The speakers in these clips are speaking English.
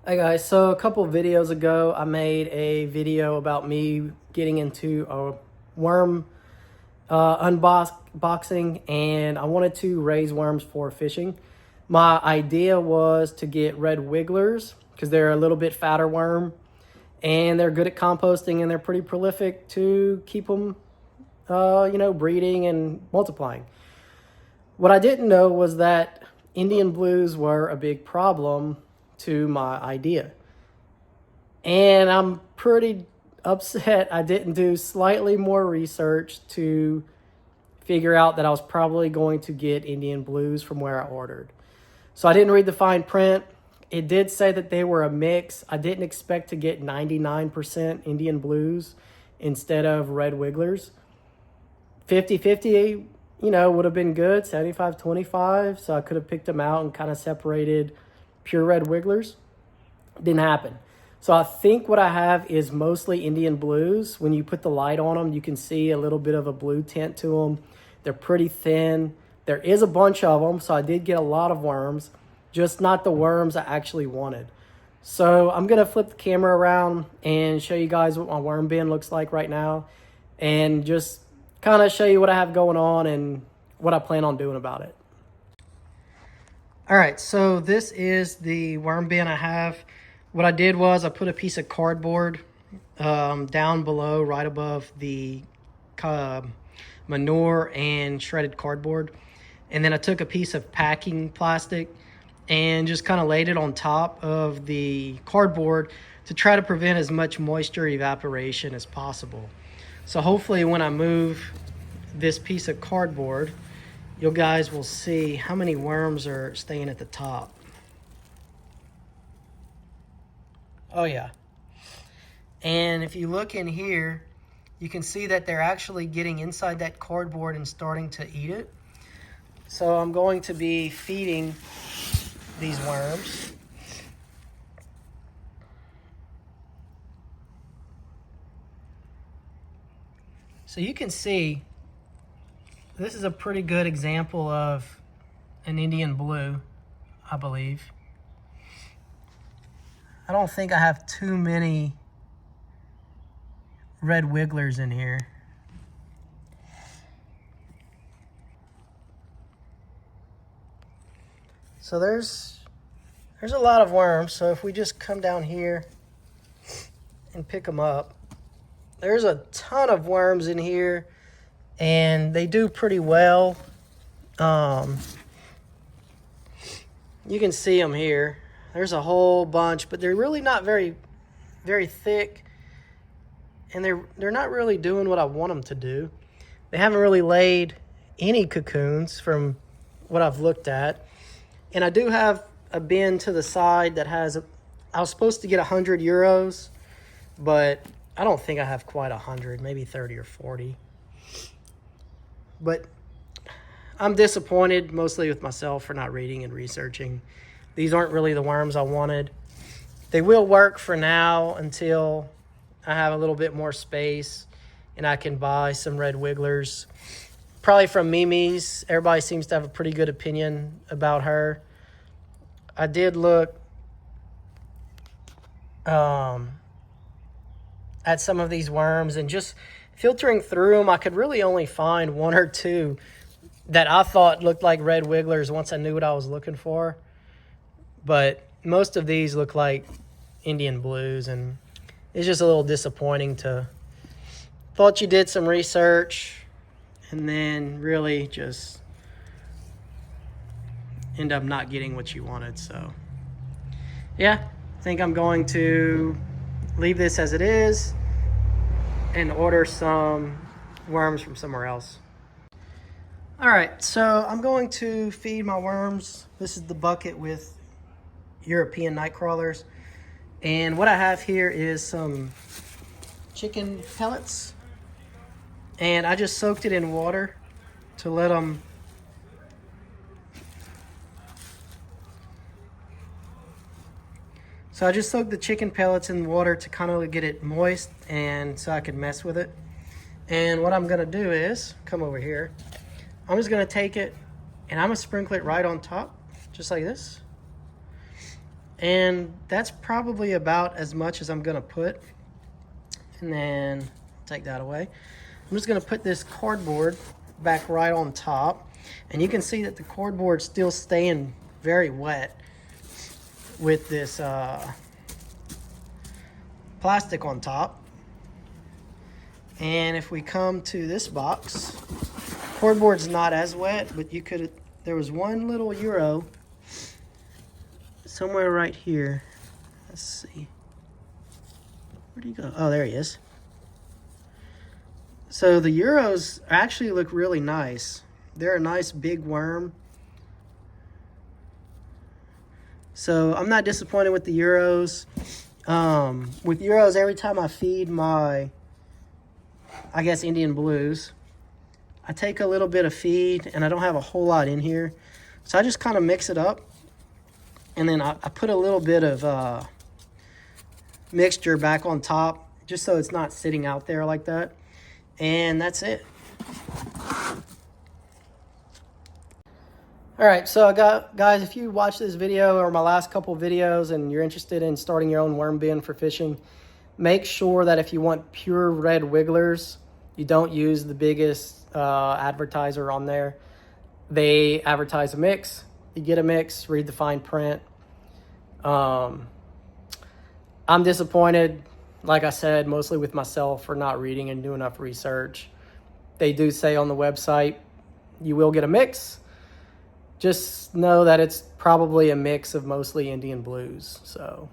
Hi guys, so a couple videos ago I made a video about me getting into a worm unboxing, and I wanted to raise worms for fishing. My idea was to get red wigglers because they're a little bit fatter worm and they're good at composting and they're pretty prolific to keep them breeding and multiplying. What I didn't know was that Indian blues were a big problem to my idea. And I'm pretty upset I didn't do slightly more research to figure out that I was probably going to get Indian blues from where I ordered. So I didn't read the fine print. It did say that they were a mix. I didn't expect to get 99% Indian blues instead of red wigglers. 50-50, would have been good, 75-25. So I could have picked them out and kind of separated pure red wigglers. Didn't happen. So I think what I have is mostly Indian blues. When you put the light on them, you can see a little bit of a blue tint to them. They're pretty thin. There is a bunch of them, so I did get a lot of worms, just not the worms I actually wanted. So I'm going to flip the camera around and show you guys what my worm bin looks like right now, and just kind of show you what I have going on and what I plan on doing about it. All right, so this is the worm bin I have. What I did was I put a piece of cardboard down below, right above the manure and shredded cardboard. And then I took a piece of packing plastic and just kind of laid it on top of the cardboard to try to prevent as much moisture evaporation as possible. So hopefully when I move this piece of cardboard, you guys will see how many worms are staying at the top. Oh yeah. And if you look in here, you can see that they're actually getting inside that cardboard and starting to eat it. So I'm going to be feeding these worms. So you can see this is a pretty good example of an Indian blue, I believe. I don't think I have too many red wigglers in here. So there's a lot of worms. So if we just come down here and pick them up, there's a ton of worms in here and they do pretty well. You can see them here. There's a whole bunch, but they're really not very thick, and they're not really doing what I want them to do. They haven't really laid any cocoons from what I've looked at. And I do have a bin to the side that has, I was supposed to get 100 euros, but I don't think I have quite 100, maybe 30 or 40. But I'm disappointed mostly with myself for not reading and researching. These aren't really the worms I wanted. They will work for now until I have a little bit more space and I can buy some red wigglers. Probably from Mimi's. Everybody seems to have a pretty good opinion about her. I did look at some of these worms, and just filtering through them, I could really only find one or two that I thought looked like red wigglers once I knew what I was looking for. But most of these look like Indian blues, and it's just a little disappointing to thought you did some research and then really just end up not getting what you wanted. So yeah, I think I'm going to leave this as it is and order some worms from somewhere else. All right, so I'm going to feed my worms. This is the bucket with European night crawlers. And what I have here is some chicken pellets. And I just soaked it in water to let them So I just soaked the chicken pellets in water to kind of get it moist and so I could mess with it. And what I'm gonna do is, come over here, I'm just gonna take it and I'm gonna sprinkle it right on top, just like this. And that's probably about as much as I'm gonna put. And then take that away. I'm just gonna put this cardboard back right on top. And you can see that the cardboard's still staying very wet with this plastic on top. And if we come to this box, cardboard's not as wet, but there was one little Euro somewhere right here. Let's see. Where'd he go? Oh, there he is. So the Euros actually look really nice. They're a nice big worm. So I'm not disappointed with the Euros. With Euros, every time I feed my, I guess, Indian Blues, I take a little bit of feed, and I don't have a whole lot in here. So I just kind of mix it up. And then I put a little bit of mixture back on top, just so it's not sitting out there like that. And that's it. All right, so guys, if you watch this video or my last couple videos and you're interested in starting your own worm bin for fishing, make sure that if you want pure red wigglers, you don't use the biggest advertiser on there. They advertise a mix. You get a mix, read the fine print. I'm disappointed, like I said, mostly with myself for not reading and doing enough research. They do say on the website you will get a mix. Just know that it's probably a mix of mostly Indian Blues. So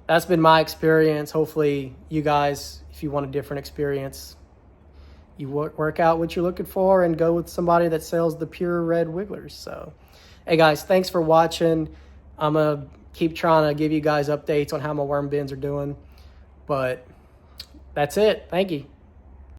that's been my experience. Hopefully you guys, if you want a different experience, you work out what you're looking for and go with somebody that sells the pure red wigglers. So, hey guys, thanks for watching. I'm going to keep trying to give you guys updates on how my worm bins are doing. But that's it. Thank you.